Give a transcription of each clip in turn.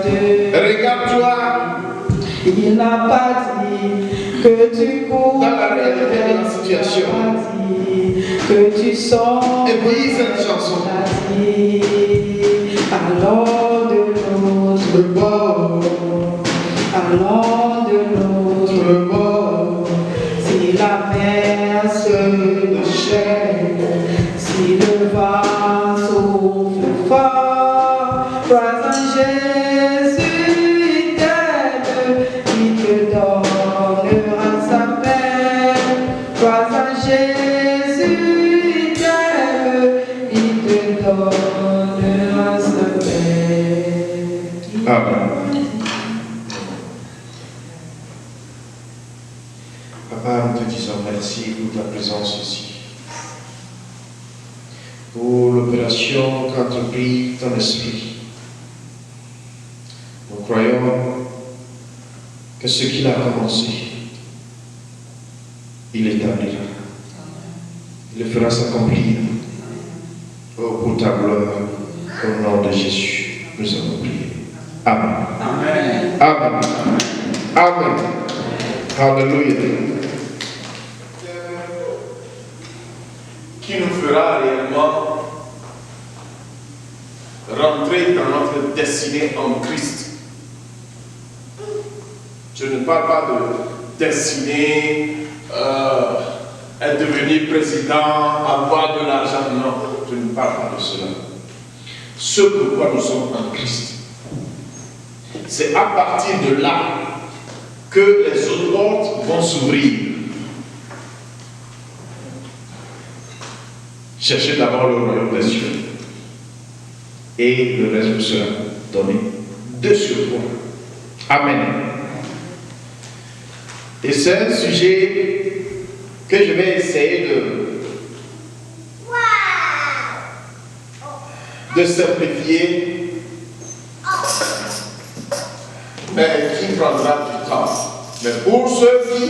Regarde-toi. Il n'a pas dit que tu cours dans la réalité de la situation. Que tu sors. Et puis cette chanson. Allons de l'autre bord. Allons de l'autre bord. Si la mer se déchaîne, si le vent souffle fort, crois en Jésus, il t'aide, il te donnera sa paix. Crois en Jésus, il t'aide, il te donnera sa paix. Amen. Papa, nous te disons merci pour ta présence ici. Pour l'opération qu'entreprend ton esprit. Nous croyons que ce qu'il a commencé, il établira. Il le fera s'accomplir. Oh, pour ta gloire, au nom de Jésus, nous avons prié. Amen. Amen. Amen. Amen. Alléluia. Qui nous fera réellement rentrer dans notre destinée en Christ. Je ne parle pas de destinée, être devenu président, avoir de l'argent, non, je ne parle pas de cela. Ce pourquoi nous sommes en Christ. C'est à partir de là que les autres portes vont s'ouvrir. Cherchez d'abord le royaume des cieux. Et le reste vous sera donné de surcroît. Amen. Et c'est un sujet que je vais essayer de simplifier, mais qui prendra du temps. Mais pour ceux qui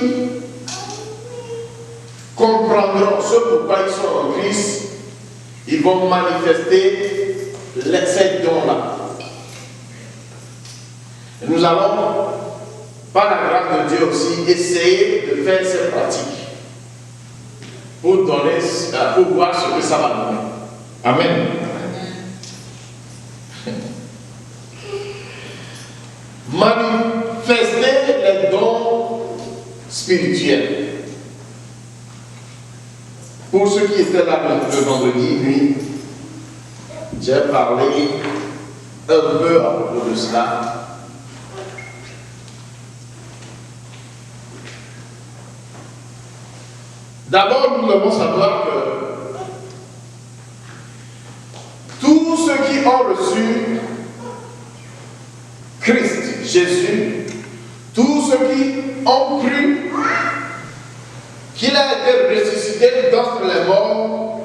comprendront ce pourquoi ils sont en Christ, ils vont manifester ces dons-là. Nous allons, par la grâce de Dieu aussi, essayer de faire ces pratiques pour donner, pour voir ce que ça va donner. Amen. Manifester les dons spirituels. Pour ceux qui étaient là le vendredi nuit, j'ai parlé un peu à propos de cela. D'abord, nous devons savoir que tous ceux qui ont reçu Christ, Jésus, tous ceux qui ont cru qu'il a été ressuscité d'entre les morts,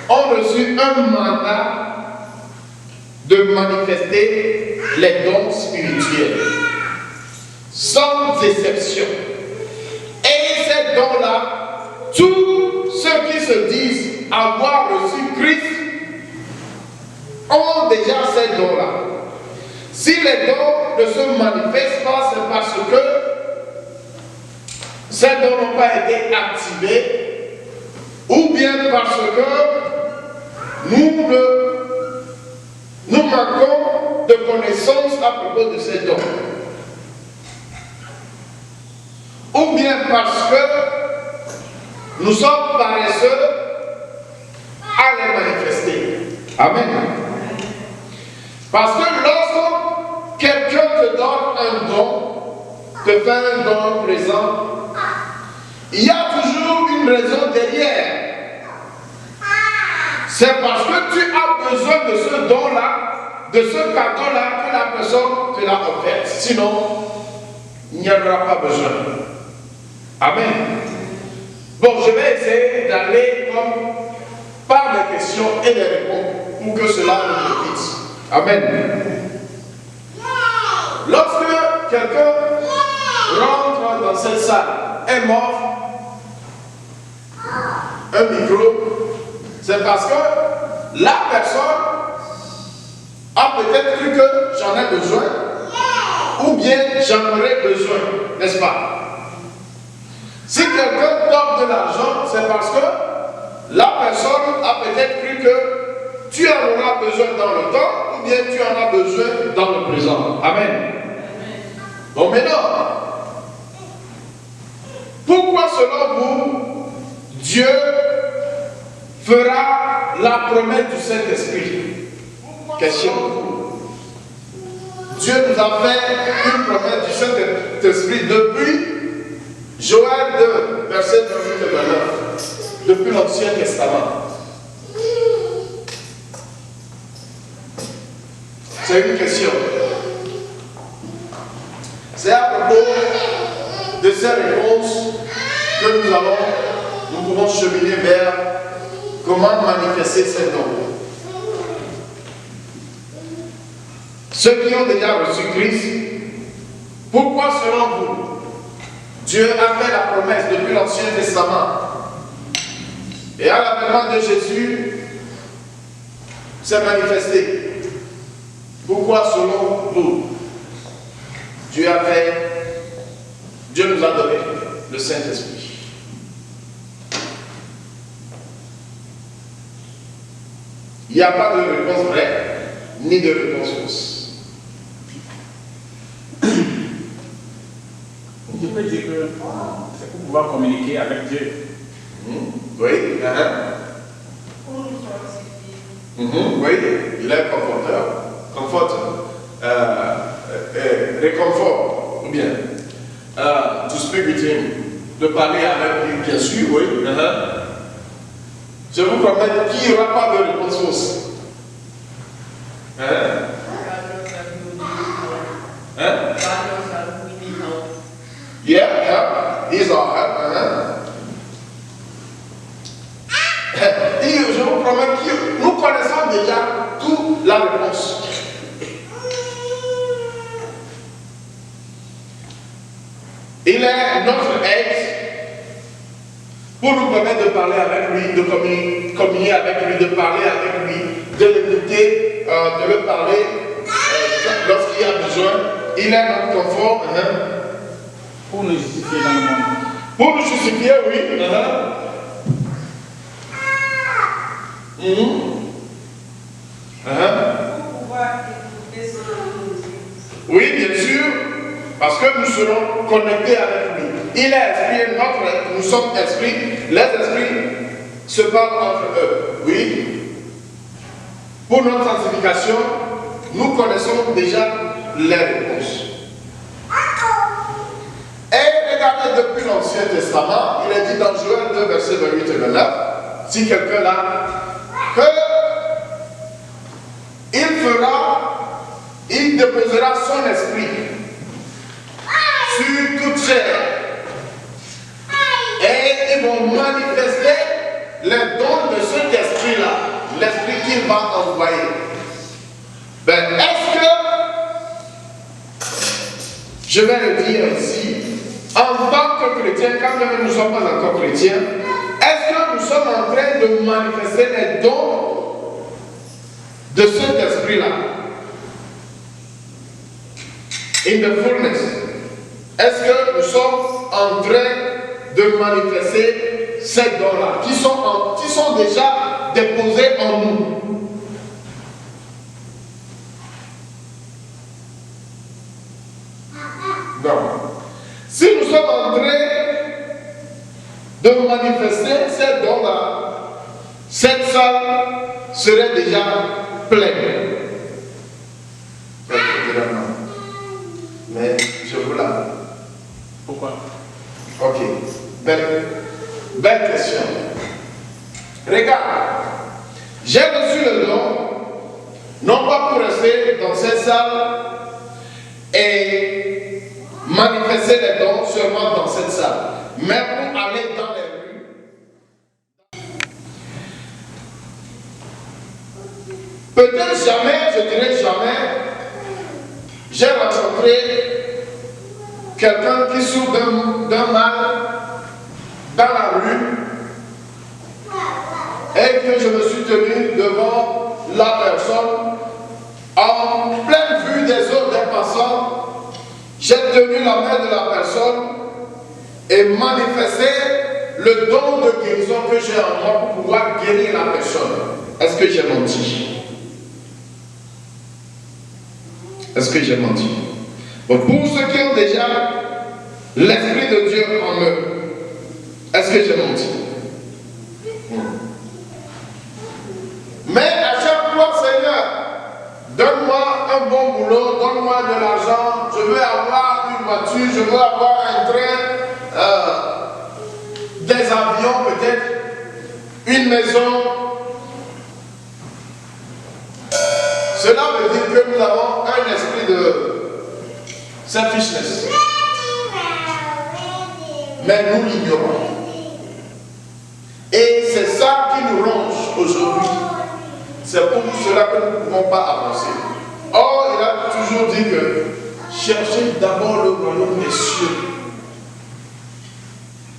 ont reçu un mandat de manifester les dons spirituels, sans exception. Et ces dons-là, tous ceux qui se disent avoir reçu Christ ont déjà ces dons-là. Si les dons ne se manifestent pas, c'est parce que ces dons n'ont pas été activés, ou bien parce que nous manquons de connaissances à propos de ces dons. Ou bien parce que nous sommes paresseux à les manifester. Amen. Parce que lorsque quelqu'un te donne un don, te fait un don présent, il y a toujours une raison derrière. C'est parce que tu as besoin de ce don-là, de ce cadeau-là, que la personne te l'a offert. Sinon, il n'y en aura pas besoin. Amen. Bon, je vais essayer d'aller comme par les questions et les réponses pour que cela nous quitte. Amen. Lorsque quelqu'un rentre dans cette salle, est mort, un micro, c'est parce que la personne a peut-être cru que j'en ai besoin, ou bien j'en aurais besoin, n'est-ce pas? Si quelqu'un donne de l'argent, c'est parce que la personne a peut-être cru que tu en auras besoin dans le temps, ou bien tu en as besoin dans le présent. Amen. Bon, maintenant, pourquoi selon vous, Dieu fera la promesse du Saint-Esprit? Question. Dieu nous a fait une promesse du Saint-Esprit depuis Joël 2, verset 28 et 29, depuis l'Ancien Testament. C'est une question. C'est à propos de ces réponses que nous pouvons cheminer vers comment manifester ces dons. Ceux qui ont déjà reçu Christ, pourquoi selon vous, Dieu a fait la promesse depuis l'Ancien Testament et à l'avènement de Jésus s'est manifesté? Pourquoi selon vous, Dieu nous a donné le Saint-Esprit? Il n'y a pas de réponse vraie, ni de réponse fausse. Je peux dire que c'est pour pouvoir communiquer avec Dieu. Oui. Oui, il est conforteur. Réconfort, ou bien to speak with him, de parler avec lui, bien sûr, oui. Je vous promets qu'il n'y aura pas de réponse fausse. Yeah, help. He's our help. Et je vous promets que nous connaissons déjà toute la réponse. Il est notre aide pour nous permettre de parler avec lui, de communier avec lui, de parler avec lui, de l'écouter, de le parler lorsqu'il y a besoin. Il est notre confort. Pour nous justifier dans le monde. Pour nous justifier, oui. Pour pouvoir écouter ce que nous disons. Oui, bien sûr, parce que nous serons connectés avec lui. Il est esprit, nous sommes esprits, les esprits se parlent entre eux. Oui. Pour notre sanctification, nous connaissons déjà les réponses. Et regardez depuis l'Ancien Testament, il est dit dans Joël 2, verset 28 et 29, si quelqu'un l'a, que il déposera son esprit sur toute chair. Et ils vont manifester les dons de cet esprit-là, l'esprit qu'il va envoyer. Ben, est-ce que, je vais le dire ici, en tant que chrétien, quand même nous ne sommes pas encore chrétiens, est-ce que nous sommes en train de manifester les dons de cet esprit-là? In the fullness. Est-ce que nous sommes en train de manifester ces dons-là qui sont déjà déposés en nous? Non. Si nous sommes en train de manifester ces dons-là, cette salle serait déjà pleine. Mais je vous l'avoue. Pourquoi? Ok. Belle question. Regarde, j'ai reçu le don, non pas pour rester dans cette salle et manifester les dons seulement dans cette salle, mais pour aller dans les rues. Peut-être jamais, je dirais jamais, j'ai rencontré quelqu'un qui souffre d'un mal dans la rue et que je me suis tenu devant la personne en j'ai tenu la main de la personne et manifesté le don de guérison que j'ai en moi pour pouvoir guérir la personne. Est-ce que j'ai menti? Est-ce que j'ai menti? Bon, pour ceux qui ont déjà l'Esprit de Dieu en eux, est-ce que j'ai menti? Mais à chaque fois, Seigneur, donne-moi un bon boulot, donne-moi de l'argent, je veux avoir une voiture, je veux avoir un train, des avions peut-être, une maison. Cela veut dire que nous avons un esprit de selfishness. Mais nous l'ignorons. Et c'est ça qui nous ronge aujourd'hui. C'est pour cela que nous ne pouvons pas avancer. Or, il a toujours dit que cherchez d'abord le royaume des cieux.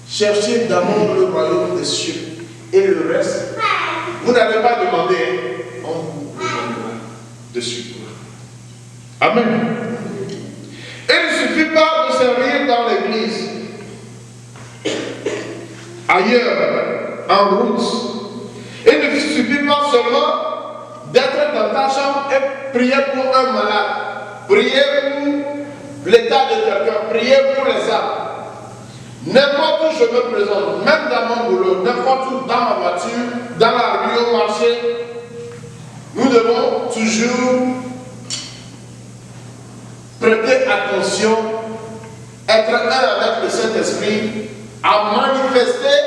Cherchez d'abord le royaume des cieux. Et le reste, vous n'allez pas demander, on vous donnera de suite. Amen. Et il ne suffit pas de servir dans l'église. Ailleurs, en route. Il ne suffit pas seulement d'être dans ta chambre et prier pour un malade, prier pour l'état de quelqu'un, prier pour les âmes. N'importe où je me présente, même dans mon boulot, n'importe où, dans ma voiture, dans la rue, au marché, nous devons toujours prêter attention, être un avec le Saint-Esprit, à manifester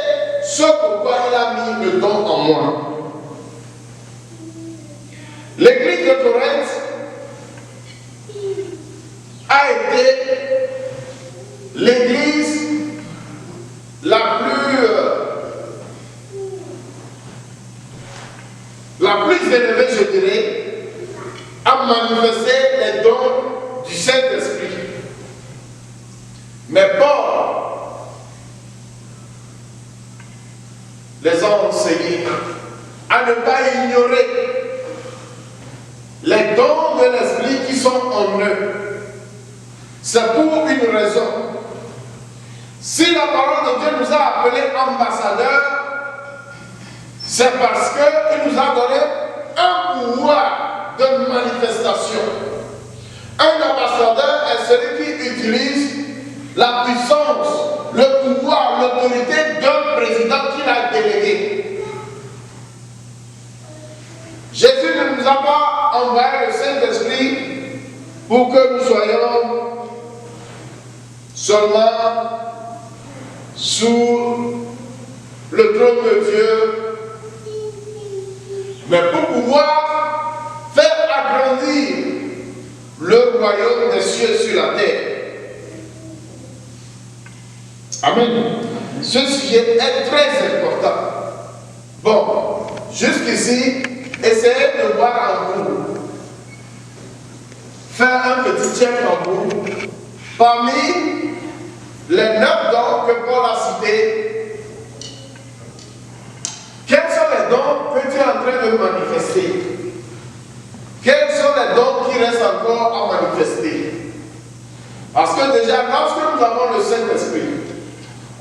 ce pourquoi il a mis le don en moi. L'église de Corinthe a été l'église la plus élevée, je dirais, à manifester les dons du Saint-Esprit. Mais Paul les a enseignés à ne pas ignorer les dons de l'Esprit qui sont en eux. C'est pour une raison. Si la parole de Dieu nous a appelés ambassadeurs, c'est parce qu'il nous a donné un pouvoir de manifestation. Un ambassadeur est celui qui utilise la puissance, le pouvoir, l'autorité d'un président qu'il a délégué. Jésus ne nous a pas envoyé le Saint-Esprit pour que nous soyons seulement sous le trône de Dieu, mais pour pouvoir faire agrandir le royaume des cieux sur la terre. Amen. Ce sujet est très important. Bon, jusqu'ici, essayez de voir en vous. Faire un petit check en vous. Parmi les 9 dons que Paul a cités, quels sont les dons que tu es en train de manifester? Quels sont les dons qui restent encore à manifester? Parce que déjà, lorsque nous avons le Saint-Esprit,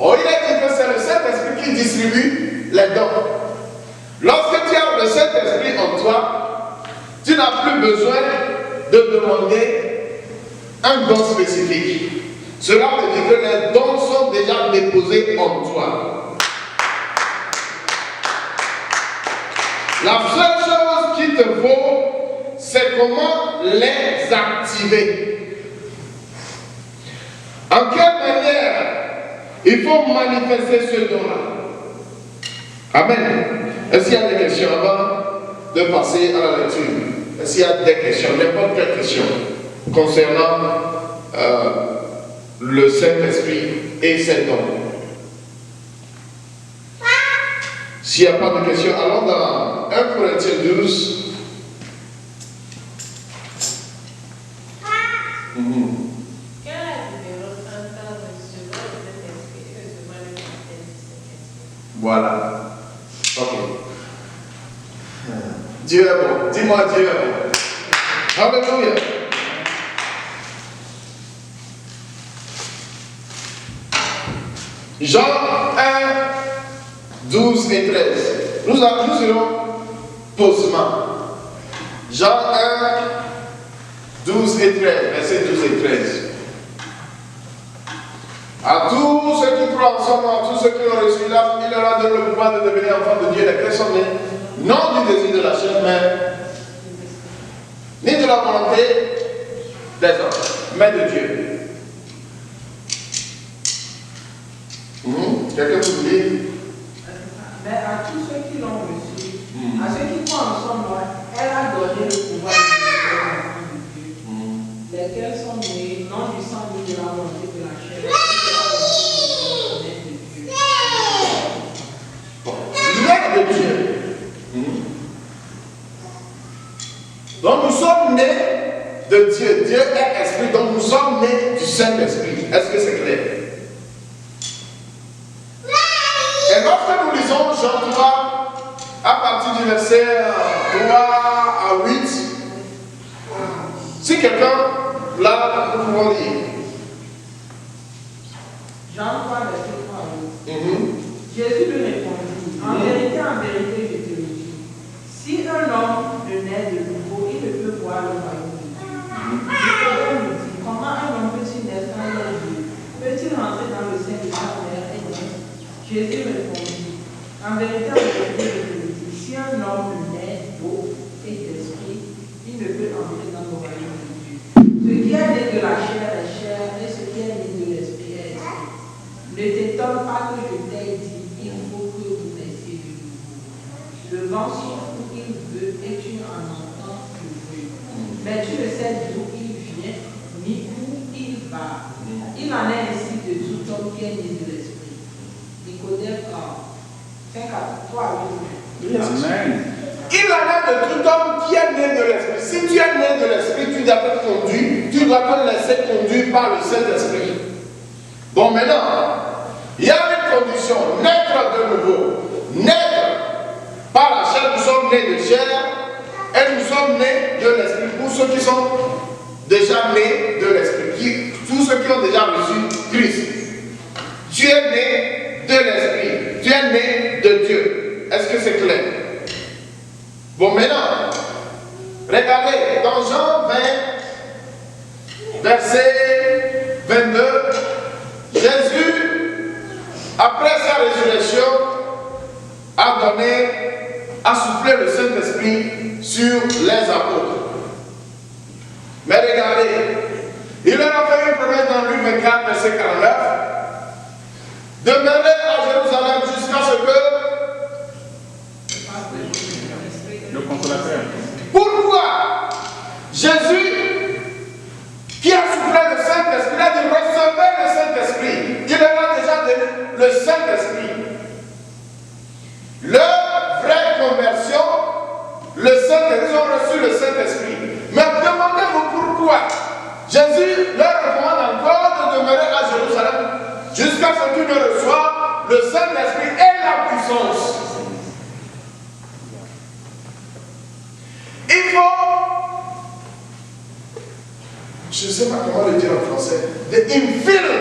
il est dit que c'est le Saint-Esprit qui distribue les dons. Lorsque tu as le Saint-Esprit en toi, tu n'as plus besoin de demander un don spécifique. Cela veut dire que les dons sont déjà déposés en toi. La seule chose qu'il te faut, c'est comment les activer. En quelle manière il faut manifester ce don-là? Amen. Est-ce qu'il y a des questions avant de passer à la lecture? Est-ce qu'il y a des questions, n'importe quelle question concernant le Saint-Esprit et ses dons? S'il n'y a pas de questions, allons dans 1 Corinthiens 12. Quelle est la différence entre recevoir le Saint-Esprit et recevoir le baptême du Saint-Esprit? Voilà. Ok. Dieu est bon. Dis-moi, Dieu est bon. Alléluia. Jean 1, 12 et 13. Nous irons posément. Jean 1, 12 et 13. Versets 12 et 13. À tous ceux qui croient en son nom, à tous ceux qui l'ont reçu, il leur a donné le pouvoir de devenir enfants de Dieu, lesquels sont nés, non du désir de la chair, mais ni de la volonté des hommes, mais de Dieu. Quelqu'un peut dire? Mais à tous ceux qui l'ont reçu, à ceux qui croient en son nom, elle a donné le pouvoir de devenir enfants de Dieu, lesquels sont nés, non du sang ni de la volonté de la chair, mais de Dieu. Nés de Dieu. Donc nous sommes nés de Dieu. Dieu est esprit, donc nous sommes nés du Saint-Esprit. Est-ce que c'est clair? Et lorsque nous lisons Jean 3, à partir du verset 3 à 8, si quelqu'un, là, nous pouvons lire. Jean 3, verset 3 à 8. Jésus lui répondit, en vérité, je te le dis, si un homme ne naît de nouveau, il ne peut voir le royaume de Dieu. Nicodème lui dit, comment un homme peut-il naître dans l'air de Dieu? Peut-il rentrer dans le sein de sa mère et naître? Jésus répondit, en vérité, je te le dis, si un homme naît d'eau et d'esprit, il ne peut entrer dans le royaume de Dieu. Ce qui est né de la chair est chair, et ce qui est né de l'esprit est esprit. Ne t'étonne pas que je t'ai dit, il faut que vous naissiez de nouveau. Le vent souffle où il veut et tu en entends le bruit. Mais tu ne sais d'où il vient, ni où il va. Il en est ainsi de tout homme qui est né de l'esprit. Nicodème 5 à 3 à 8. Amen. Il en est de tout homme qui est né de l'esprit. Si tu es né de l'esprit, tu dois être conduit, tu dois te laisser conduire par le Saint-Esprit. Bon, maintenant, il y a une condition, naître de nouveau. Naître par la chair, nous sommes nés de chair et nous sommes nés de l'esprit. Pour ceux qui sont déjà nés de l'esprit, tous ceux qui ont déjà reçu Christ. Tu es né de l'esprit, tu es né de Dieu. Est-ce que c'est clair? Bon, maintenant, regardez, dans Jean 20, verset 22, Jésus, après sa résurrection, a soufflé le Saint-Esprit sur les apôtres. Mais regardez, il leur a fait une promesse dans Luc 24, verset 49. Demeurez à Jérusalem jusqu'à ce que Le consolateur. Pourquoi Jésus, qui a soufflé le Saint-Esprit, a dit recevez le Saint-Esprit. Il leur a déjà donné le Saint-Esprit. Leur vraie conversion, le Saint-Esprit, ils ont reçu le Saint-Esprit. Mais demandez-vous pourquoi Jésus leur recommande encore de demeurer à Jérusalem jusqu'à ce qu'ils ne reçoivent le Saint-Esprit et la puissance. Il faut, je ne sais pas comment le dire en français, de infiltrer.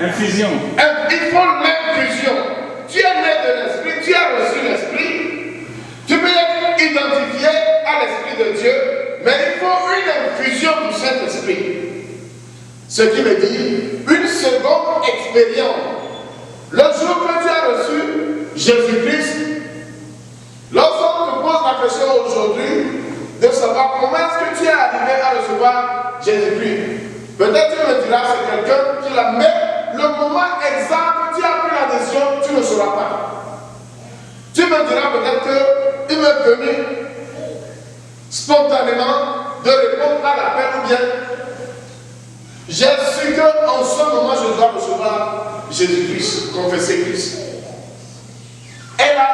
Infusion. Il faut l'infusion. Tu es né de l'Esprit, tu as reçu l'Esprit. Tu peux être identifié à l'Esprit de Dieu, mais il faut une infusion du Saint-Esprit. Ce qui veut dire une seconde expérience. Le jour que tu as reçu Jésus-Christ, lorsqu'on te pose la question aujourd'hui de savoir comment est-ce que tu es arrivé à recevoir Jésus-Christ, peut-être tu me diras c'est quelqu'un qui l'a, mais le moment exact que tu as pris la décision, tu ne sauras pas. Tu me diras peut-être qu'il m'est venu spontanément de répondre à l'appel ou bien j'ai su qu'en ce moment je dois recevoir Jésus-Christ, confesser Christ. Et là,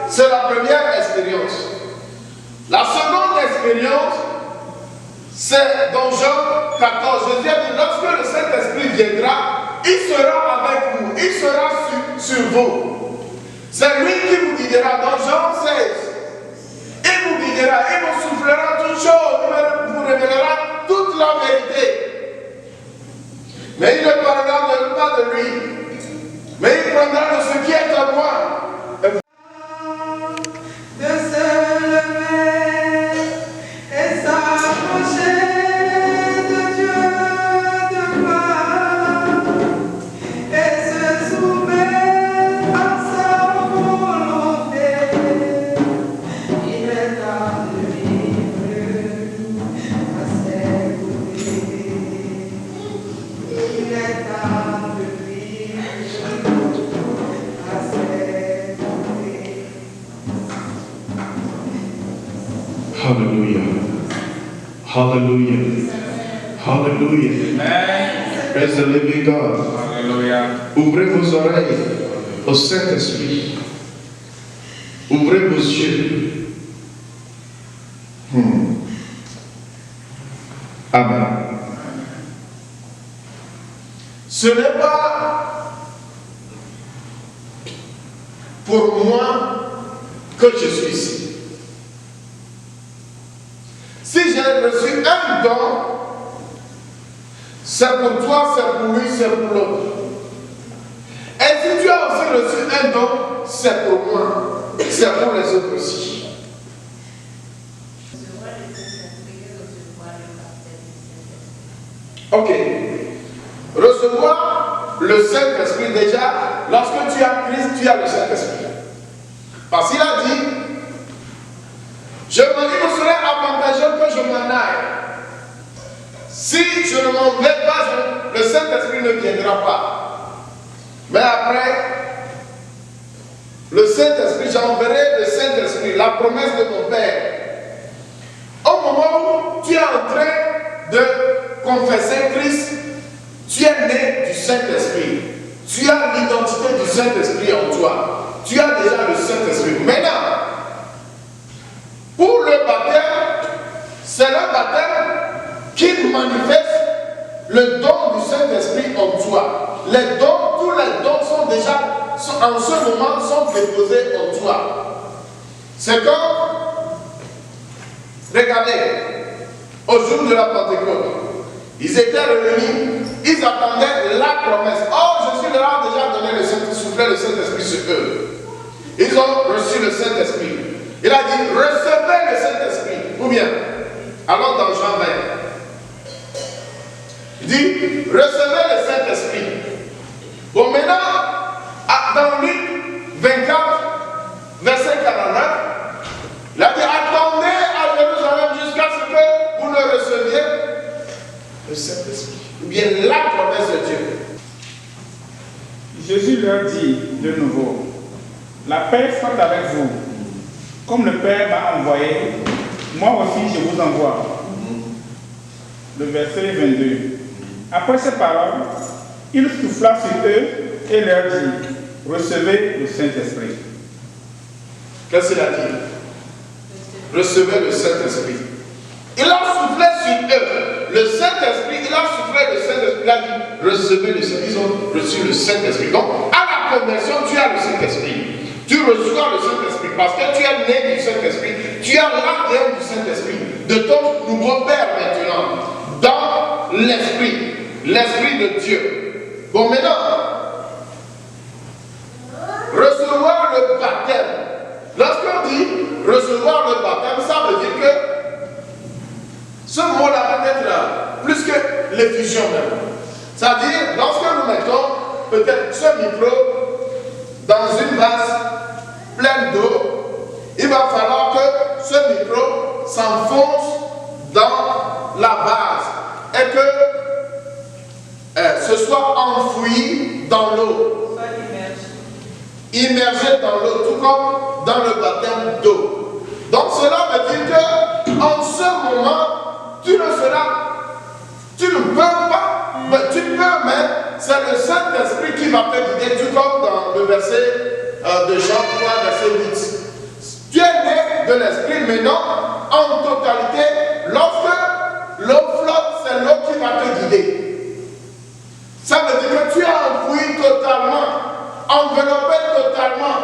c'est la première expérience. La seconde expérience, c'est dans Jean 14. Jésus a dit, lorsque le Saint-Esprit viendra, il sera avec vous, il sera sur vous. C'est lui qui vous guidera. Dans Jean 16, il vous guidera, il vous soufflera toutes choses, il vous révélera toute la vérité. Mais il ne parlera pas de lui, mais il prendra de ce qui est à moi. De se lever et s'approcher de Dieu de gloire et se soumettre à sa volonté. Il est temps de vivre à ses côtés. Il est temps de vivre à ses côtés. Hallelujah. Hallelujah. Hallelujah. Amen. Praise the living God. Alléluia. Ouvrez vos oreilles au Saint-Esprit. Ouvrez vos yeux. Amen. Ce n'est pas pour moi que je suis ici. Si j'ai reçu un don, c'est pour toi, c'est pour lui, c'est pour l'autre. Et si tu as aussi reçu un don, c'est pour moi, c'est pour les autres aussi. Recevoir le Saint-Esprit et recevoir le baptême du Saint-Esprit. Ok. Recevoir le Saint-Esprit, déjà, lorsque tu as Christ, tu as le Saint-Esprit. Parce qu'il a dit, il me serait avantageux que je m'en aille. Si je ne m'en vais pas, le Saint-Esprit ne viendra pas. Mais après, le Saint-Esprit, j'enverrai le Saint-Esprit, la promesse de mon Père. Au moment où tu es en train de confesser Christ, tu es né du Saint-Esprit. Tu as l'identité du Saint-Esprit en toi. Tu as déjà le Saint-Esprit. Maintenant, pour le baptême, c'est le baptême qui manifeste le don du Saint-Esprit en toi. Les dons, tous les dons sont déjà, en ce moment, sont déposés en toi. C'est comme, regardez, au jour de la Pentecôte, ils étaient réunis, ils attendaient la promesse. Oh, Jésus leur a déjà donné le Saint-Esprit, le Saint-Esprit sur eux. Ils ont reçu le Saint-Esprit. Il a dit, recevez le Saint-Esprit. Ou bien, allons dans Jean 20. Il dit, recevez le Saint-Esprit. Bon, maintenant, dans Luc 24, verset 49, il a dit, attendez à Jérusalem jusqu'à ce que vous ne receviez le Saint-Esprit. Ou bien la promesse de Dieu. Jésus leur dit de nouveau, la paix soit avec vous. Comme le Père m'a envoyé, moi aussi je vous envoie. Le verset 22. Après ces paroles, il souffla sur eux et leur dit, recevez le Saint-Esprit. Qu'est-ce qu'il a dit? Recevez le Saint-Esprit. Il a soufflé sur eux. Le Saint-Esprit, il a soufflé le Saint-Esprit. Il a dit, recevez le Saint-Esprit. Ils ont reçu le Saint-Esprit. Donc, à la conversion, tu as le Saint-Esprit. Tu reçois le Saint-Esprit parce que tu es né du Saint-Esprit. Tu as l'ADN du Saint-Esprit, de ton nouveau Père maintenant, dans l'Esprit, l'Esprit de Dieu. Bon, maintenant, recevoir le baptême. Lorsqu'on dit recevoir le baptême, ça veut dire que ce mot-là va être plus que l'effusion même. C'est-à-dire, lorsque nous mettons peut-être ce micro dans une vase pleine d'eau, il va falloir que ce micro s'enfonce dans la vase et que ce soit enfoui dans l'eau. Immergé dans l'eau, tout comme dans le baptême d'eau. Donc cela veut dire que en ce moment, tu ne peux pas, mais tu peux, mais c'est le Saint-Esprit qui va te guider, tout comme dans le verset de Jean 3, verset 8. Tu es né de l'Esprit, mais non en totalité. Lorsque l'eau flotte, c'est l'eau qui va te guider. Ça veut dire que tu es enfoui totalement, enveloppé totalement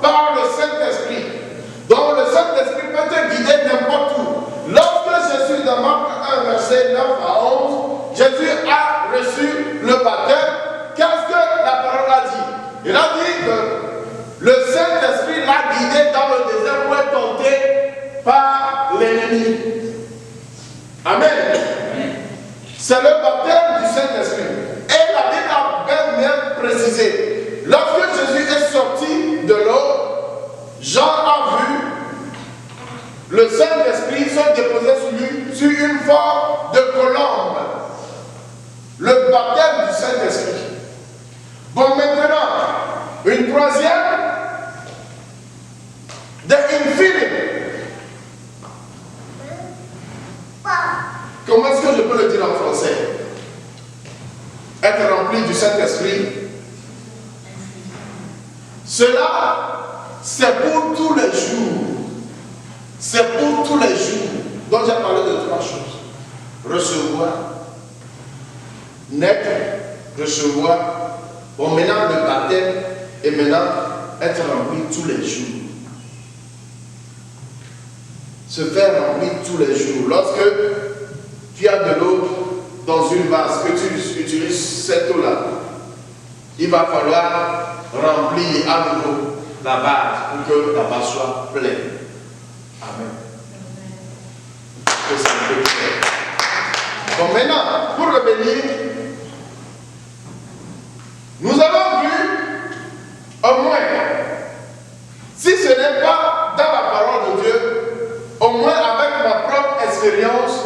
par le Saint-Esprit. Donc le Saint-Esprit peut te guider n'importe où. Lorsque Jésus, dans Marc 1, verset 9 à 11, Jésus a reçu le baptême, qu'est-ce guidé dans le désert pour être tenté par l'ennemi. Amen. C'est le baptême du Saint-Esprit. Et la Bible a bien précisé. Lorsque Jésus est sorti de l'eau, Jean a vu le Saint-Esprit se déposer sur lui sur une forme de colombe. Le baptême du Saint-Esprit. Bon, maintenant, une troisième, de infilling. Comment est-ce que je peux le dire en français? Être rempli du Saint-Esprit. Cela, c'est pour tous les jours. C'est pour tous les jours. Donc j'ai parlé de trois choses. Recevoir, naître, recevoir, bon, maintenant le baptême et maintenant être rempli tous les jours. Se faire remplir tous les jours. Lorsque tu as de l'eau dans une vase, que tu utilises cette eau-là, il va falloir remplir à nouveau la vase pour que la vase soit pleine. Amen. Que ça peut faire. Bon, maintenant, pour revenir, nous avons vu au moins, si ce n'est pas dans la parole de Dieu, au moins avec ma propre expérience,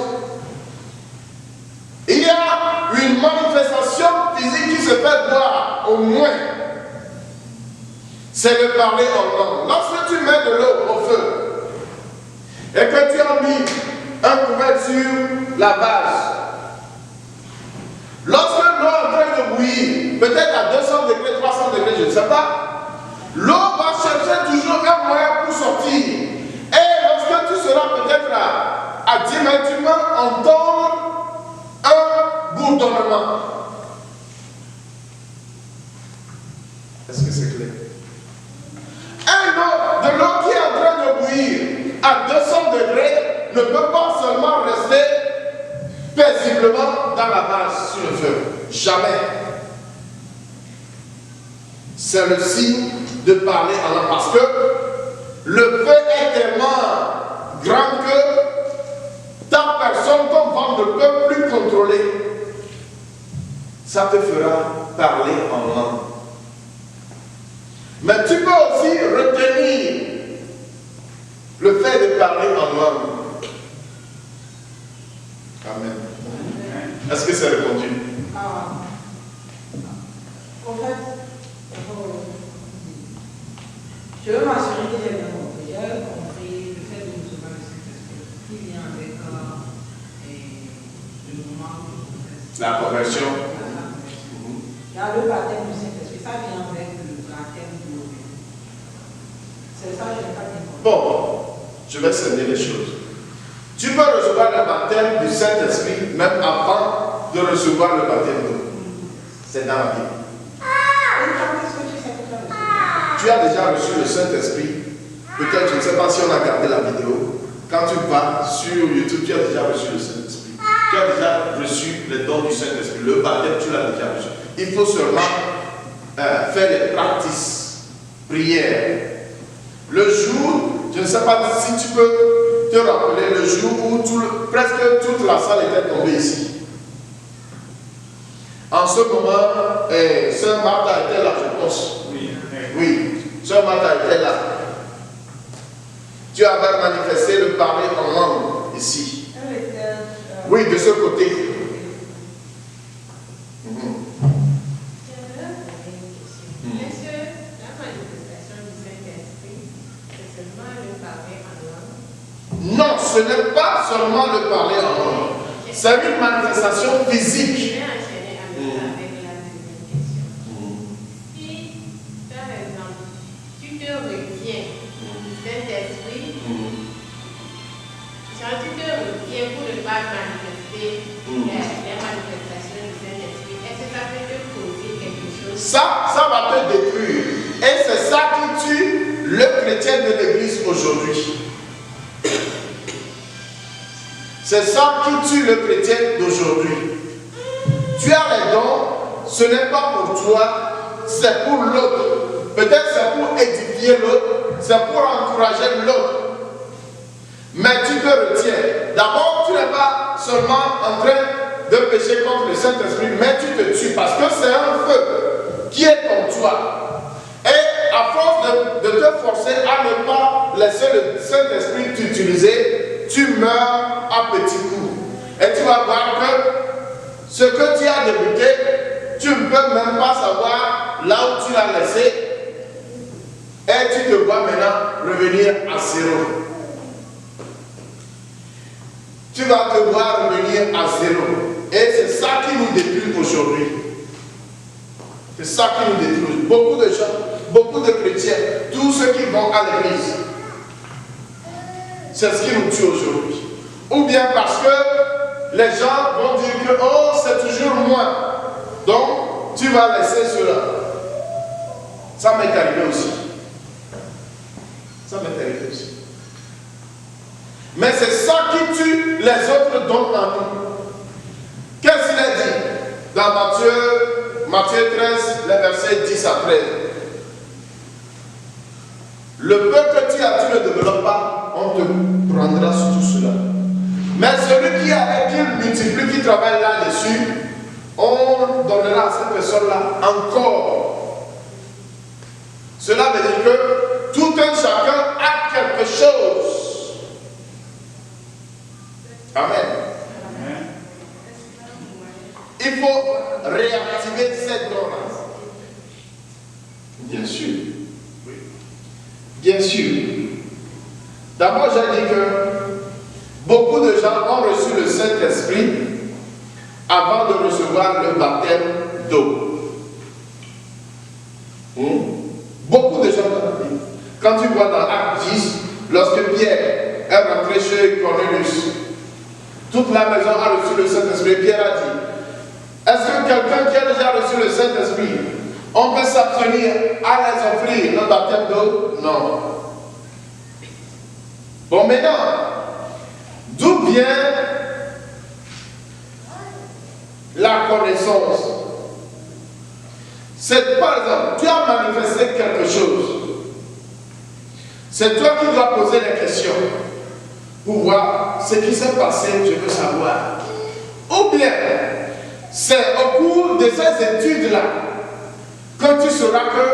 il y a une manifestation physique qui se fait voir, au moins. C'est le parler en langue. Lorsque tu mets de l'eau au feu et que tu as mis un couvercle sur la base, lorsque l'eau est en train de bouillir, peut-être à 200 degrés, 300 degrés, je ne sais pas, l'eau va chercher toujours un moyen pour sortir. Et lorsque tu seras peut-être à 10 mètres, tu vas entendre un bourdonnement. Est-ce que c'est clair? De l'eau qui est en train de bouillir à 200 degrés ne peut pas seulement rester paisiblement dans la base sur le feu. Jamais. C'est le signe de parler en langue. Parce que le feu est tellement grand que ta personne, ton ventre ne peut plus contrôler. Ça te fera parler en langue. Mais tu peux aussi retenir le fait de parler en langue. Amen. Est-ce que c'est répondu? En fait, je veux m'assurer que j'ai bien compris. J'ai compris le fait de recevoir le Saint-Esprit qui vient avec le moment de la conversion. Il y a le baptême du Saint-Esprit, ça vient avec le baptême de l'eau. C'est ça, je n'ai pas bien compris. Bon, je vais sceller les choses. Tu peux recevoir le baptême du Saint-Esprit même avant de recevoir le baptême d'eau. C'est dans la Bible. Tu as déjà reçu le Saint-Esprit. Peut-être, je ne sais pas si on a regardé la vidéo. Quand tu vas sur YouTube, tu as déjà reçu le Saint-Esprit. Tu as déjà reçu les dons du Saint-Esprit. Le baptême, tu l'as déjà reçu. Il faut seulement faire les pratiques, prières. Le jour, je ne sais pas si tu peux te rappeler le jour où presque toute la salle était tombée ici. En ce moment, Sœur Martha était là, je pense. Oui, Sœur Martha était là. Tu avais manifesté le parler en langue ici. Oui, de ce côté. Non, ce n'est pas seulement le parler en langue. C'est une manifestation physique. Je vais enchaîner avec la deuxième question. Si, par exemple, tu te retiens du Saint-Esprit, quand tu te retiens pour ne pas manifester les manifestations du Saint-Esprit, est-ce que ça peut te causer quelque chose? Ça va te détruire. Et c'est ça qui tue le chrétien de l'église aujourd'hui. C'est ça qui tue le chrétien d'aujourd'hui. Tu as les dons, ce n'est pas pour toi, c'est pour l'autre. Peut-être c'est pour édifier l'autre, c'est pour encourager l'autre. Mais tu te retiens. D'abord, tu n'es pas seulement en train de pécher contre le Saint-Esprit, mais tu te tues parce que c'est un feu qui est en toi. Et à force de te forcer à ne pas laisser le Saint-Esprit t'utiliser, tu meurs à petits coups. Et tu vas voir que ce que tu as débuté, tu ne peux même pas savoir là où tu l'as laissé. Et tu te vois maintenant revenir à zéro. Tu vas te voir revenir à zéro. Et c'est ça qui nous détruit aujourd'hui. C'est ça qui nous détruit. Beaucoup de gens, beaucoup de chrétiens, tous ceux qui vont à l'église, c'est ce qui nous tue aujourd'hui. Ou bien parce que les gens vont dire que oh, c'est toujours moi. Donc, tu vas laisser cela. Ça m'est arrivé aussi. Ça m'est arrivé aussi. Mais c'est ça qui tue les autres dons en nous. Qu'est-ce qu'il a dit dans Matthieu 13, les versets 10 à 13? Le peu que tu as, tu ne développes pas, on te prendra sur tout cela. Mais celui qui a, qui multiplie, qui travaille là-dessus, on donnera à cette personne-là encore. Cela veut dire que tout un chacun a quelque chose. Amen. Il faut réactiver cette dons-là. Bien sûr. Oui. Bien sûr. D'abord, j'ai dit que beaucoup de gens ont reçu le Saint-Esprit avant de recevoir le baptême d'eau. Beaucoup de gens, quand tu vois dans Acte 10, lorsque Pierre est rentré chez Cornelius, toute la maison a reçu le Saint-Esprit. Pierre a dit, est-ce que quelqu'un qui a déjà reçu le Saint-Esprit, on peut s'abstenir à les offrir le baptême d'eau? Non. Bon, maintenant, d'où vient la connaissance? C'est par exemple, tu as manifesté quelque chose. C'est toi qui dois poser les questions pour voir ce qui s'est passé, je veux savoir. Ou bien, c'est au cours de ces études-là que tu sauras que,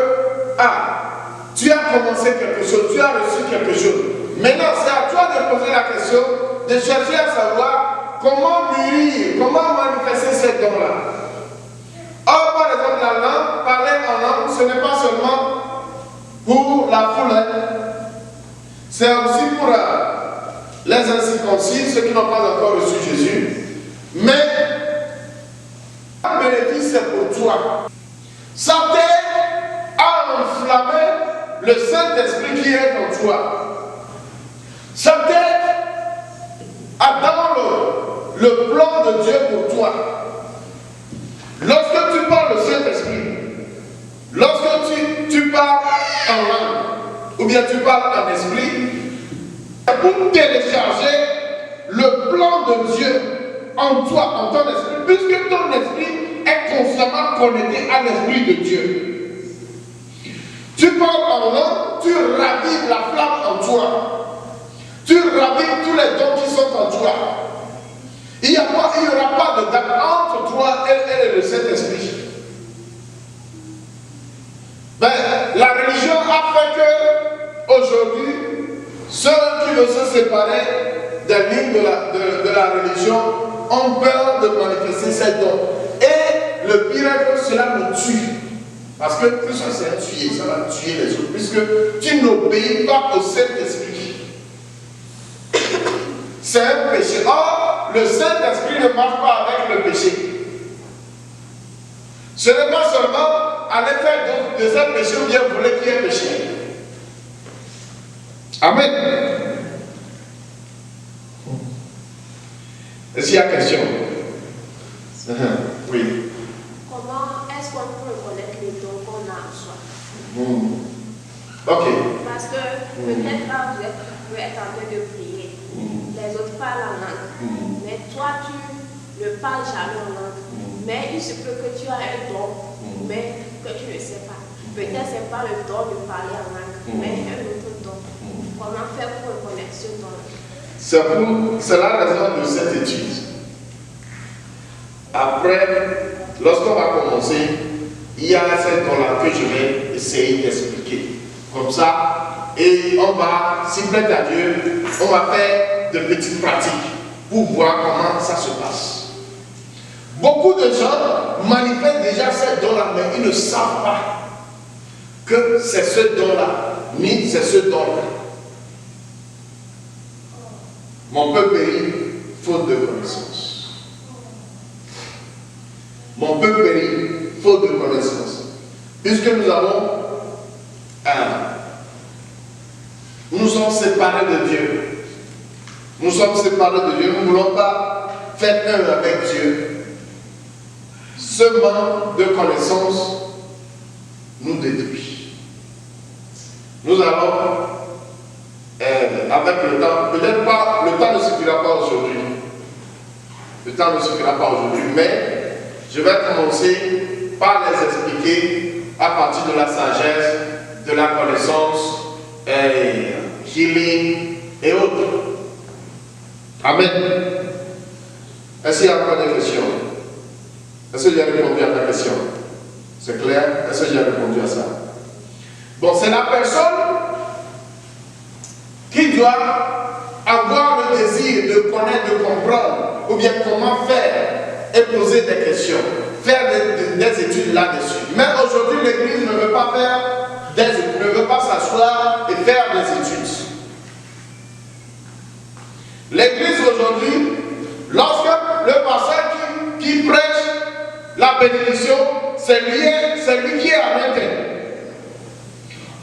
tu as commencé quelque chose, tu as reçu quelque chose. Maintenant, c'est à toi de poser la question, de chercher à savoir comment mûrir, comment manifester ces dons-là. Or, par exemple, la langue, parler en langue, ce n'est pas seulement pour la foule, c'est aussi pour les incirconcis, ceux qui n'ont pas encore reçu Jésus. Mais, le bénéfice, c'est pour toi. Ça t'aide à enflammer le Saint-Esprit qui est en toi. Ça t'aide à dans le plan de Dieu pour toi. Lorsque tu parles le Saint-Esprit, lorsque tu parles en langue, ou bien tu parles en esprit, c'est pour télécharger le plan de Dieu en toi, en ton esprit, puisque ton esprit est constamment connecté à l'esprit de Dieu. Tu parles en langue, tu ravives la flamme en toi. Tu ravives tous les dons qui sont en toi. Il n'y aura pas de date entre toi et le Saint-Esprit. Ben, la religion a fait que aujourd'hui, ceux qui veulent se séparer des lignes de la religion ont peur de manifester ces dons. Et le pire est que cela nous tue. Parce que tout ça c'est tuer, ça va tuer les autres. Puisque tu n'obéis pas au Saint-Esprit. C'est un péché. Or, le Saint-Esprit ne marche pas avec le péché. Ce n'est pas seulement aller faire de ce péché ou bien voler qui est péché. Amen. Est-ce qu'il y a question? Oui. Comment est-ce qu'on peut reconnaître les dons qu'on a en soi? Ok. Parce que peut-être là, vous êtes en train de prier. Les autres parlent en langue. Mais toi, tu ne parles jamais en langue. Mais il se peut que tu as un don, mais que tu ne sais pas. Peut-être ce n'est pas le don de parler en langue, mais un autre comment faire pour reconnaître ce don? C'est la raison de cette étude. Après, lorsqu'on va commencer, il y a ces dons-là que je vais essayer d'expliquer. Comme ça, et on va, s'il plaît à Dieu, on va faire de petites pratiques pour voir comment ça se passe. Beaucoup de gens manifestent déjà ces dons-là, mais ils ne savent pas que c'est ce don-là, ni c'est ce don-là. Mon peuple périt faute de connaissance. Mon peuple périt faute de connaissance. Puisque nous sommes séparés de Dieu. Nous sommes séparés de Dieu. Nous ne voulons pas faire un avec Dieu. Ce manque de connaissance nous détruit. Nous allons, avec le temps, peut-être pas, le temps ne suffira pas aujourd'hui. Le temps ne suffira pas aujourd'hui, mais je vais commencer par les expliquer à partir de la sagesse, de la connaissance, healing et autres. Amen. Est-ce qu'il y a encore des questions? Est-ce que j'ai répondu à ta question? C'est clair? Est-ce que j'ai répondu à ça? Bon, c'est la personne qui doit avoir le désir de connaître, de comprendre, ou bien comment faire et poser des questions, faire des études là-dessus. Mais aujourd'hui, l'Église ne veut pas faire des études, ne veut pas s'asseoir et faire des études. L'Église aujourd'hui, lorsque le pasteur qui prêche la bénédiction, c'est lui qui est à l'intérieur.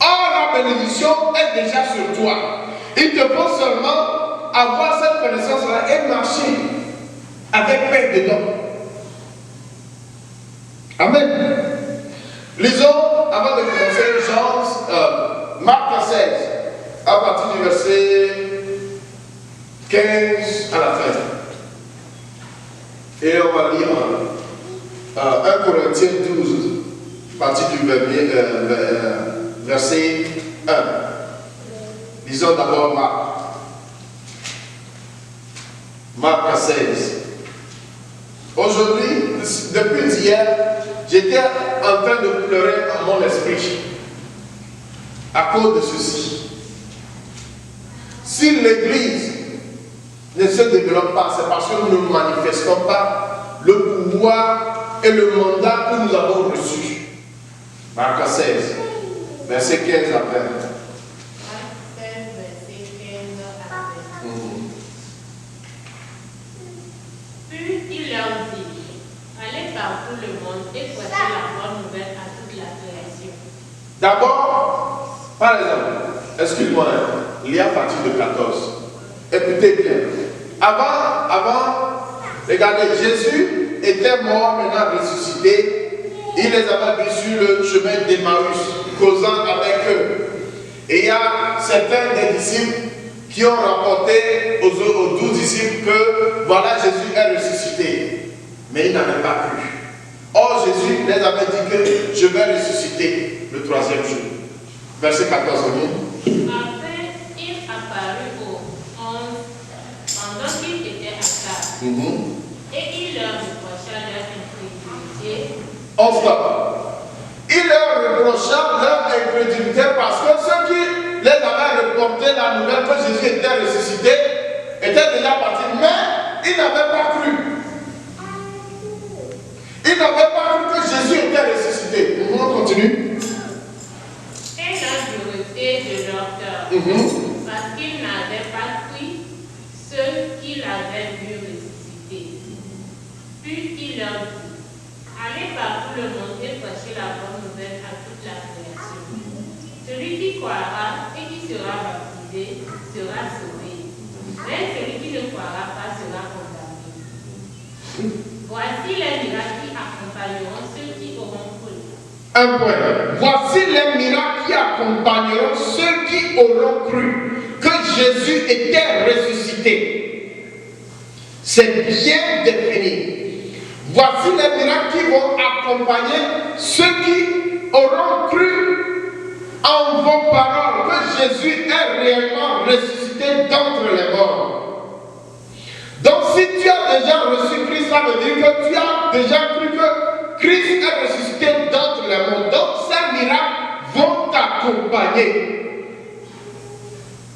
Or, la bénédiction est déjà sur toi. Il te faut seulement avoir cette connaissance-là et marcher avec paix dedans. Amen. Lisons, avant de commencer, Marc 16, à partir du verset 15 à la fin. Et on va lire 1 Corinthiens 12, à partir du verset 1. Lisons d'abord Marc 16. Aujourd'hui, depuis hier, j'étais en train de pleurer en mon esprit à cause de ceci. Si l'Église ne se développe pas, c'est parce que nous ne manifestons pas le pouvoir et le mandat que nous avons reçu. Marc 16, verset 15 à 20. Tout le monde et prêcher la bonne nouvelle à toute la création. D'abord, par exemple, excuse-moi, il y a partir de 14. Écoutez bien. Avant, regardez, Jésus était mort, maintenant ressuscité. Il les avait vus sur le chemin d'Emmaüs, causant avec eux. Et il y a certains des disciples qui ont rapporté aux 12 disciples que voilà, Jésus est ressuscité. Mais ils n'avaient pas cru. Or, Jésus les avait dit que je vais ressusciter le 3e jour. Verset 14. Après, il apparut aux 11 pendant qu'ils étaient à table. Et il leur reprocha leur incrédulité. On stop. Il leur reprocha leur incrédulité parce que ceux qui les avaient reporté la nouvelle que Jésus était ressuscité étaient déjà partis, mais ils n'avaient pas cru. Ils n'avaient pas cru que Jésus était ressuscité. On continue. Et l'impureté de leur cœur, parce qu'ils n'avaient pas cru ceux qui l'avaient vu ressusciter. Puis il leur dit, allez partout le monde et prêchez la bonne nouvelle à toute la création. Celui qui croira et qui sera baptisé sera sauvé. Mais celui qui ne croira pas sera condamné. Voici les miracles qui accompagneront ceux qui auront cru. Un point. Voici les miracles qui accompagneront ceux qui auront cru que Jésus était ressuscité. C'est bien défini. Voici les miracles qui vont accompagner ceux qui auront cru en vos paroles que Jésus est réellement ressuscité d'entre les morts. Donc si tu as déjà reçu Christ, ça veut dire que tu as déjà cru que Christ est ressuscité d'entre les morts. Donc ces miracles vont t'accompagner.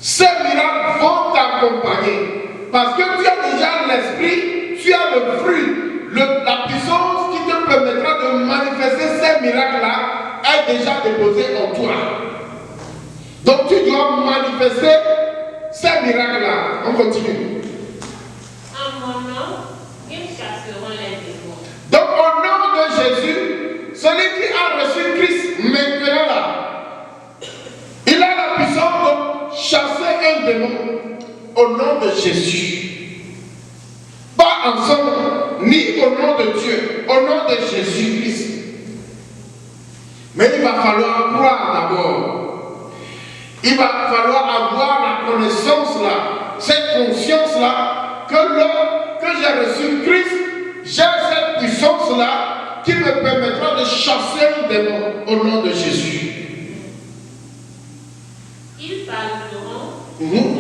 Ces miracles vont t'accompagner. Parce que tu as déjà l'esprit, tu as le fruit. La puissance qui te permettra de manifester ces miracles-là est déjà déposée en toi. Donc tu dois manifester ces miracles-là. On continue. En mon nom, ils chasseront les démons. Donc au nom de Jésus, celui qui a reçu Christ maintenant là, il a la puissance de chasser un démon au nom de Jésus. Pas en son nom, ni au nom de Dieu, au nom de Jésus-Christ. Mais il va falloir croire d'abord. Il va falloir avoir la connaissance là, cette conscience là, que lorsque j'ai reçu Christ, j'ai cette puissance là qui me permettra de chasser un démon au nom de Jésus. Ils parleront